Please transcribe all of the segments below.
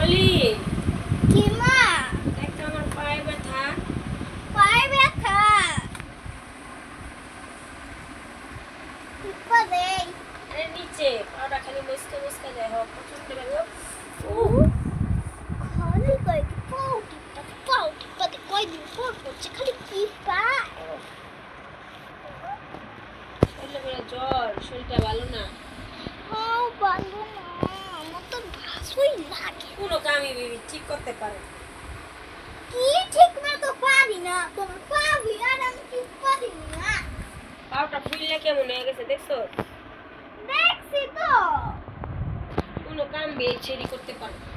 অলি কি মা? একটা আমার পায়ে ব্যথা। পায়ে ব্যথা? টিপা দেই। আরে নিচে পাটা খালি মুছতে মুছতে যায়, হোক প্রচন্ড ব্যথা। খালি কয়েকটি পাও টিপা দে, কয়দিন পর পড়ছে খালি টিপা। শরীরে বলে জ্বর, শরীরটা ভালো না। হ্যাঁ ভালো না, আমার তো ভালোই লাগে। কোনো কামই বেবি ঠিক করতে পারে না। কি ঠিক না তো পারি না, তোমার পাবি আর আমি ঠিক পারি না। পাটা ফুললে কেমন হয়ে গেছে দেখছো? দেখছি তো, কোনো কাম বেয়ে ছেড়ি করতে পারে না।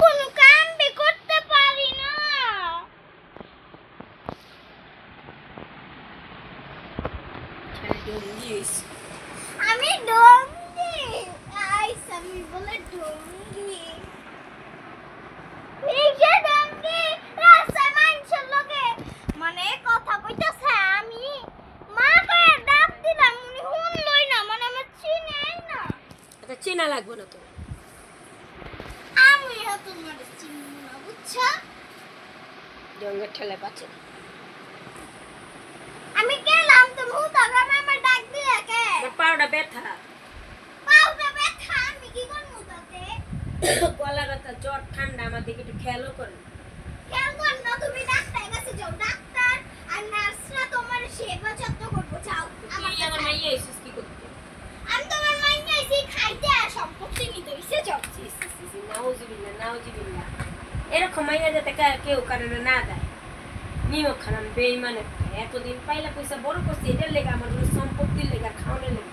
কোনো কাম বি করতে পারি না। আমি ডঙ্গি, আইস আমি বলে ডঙ্গি। এই যে ডঙ্গি রাস্তায় মানুষের লগে মানে কথা কইতাছে, আমি মা কয়ে ডাক দিলাম, উনি শুনলই না, মানে আমার চিনেই না। আচ্ছা চেনা লাগবে না তো। আমি তোমার চিনি না, বুঝছো? জঙ্গের ঠেলে পাচ্ছে না। আমি গেলাম তো মুতাগ্রামে, আমার ডাক দিলে কে? আমার পাটা ব্যথা, পাউডা ব্যথা, আমি কি করব তাতে? গলা ব্যথা, জ্বর, ঠান্ডা, আমার দিকে একটু খেয়ালও করেন। কেন করব? তুমি ডাক্তারের কাছে যাও, ডাক্তার আর নার্সরা তোমার সেবা যত্ন করবো, যাও আমার তুই আমার কাছে। মাইয়া এসেছিস কি করতে? আমি তোমার মাইনে আইছি খাইতে আর সম্পত্তি নিতে হইছে, যাও। নাউজুবিল্লাহ নাউজুবিল্লাহ, এরকম মাইয়া যাতে কেউ কারণে না দেয়। নিমক খান বেইমান একটা, এতদিন পাইলা পয়সা বড় করছি, এটার লেগে আমার সম্পত্তির লেগে খাওয়ানোর লেগে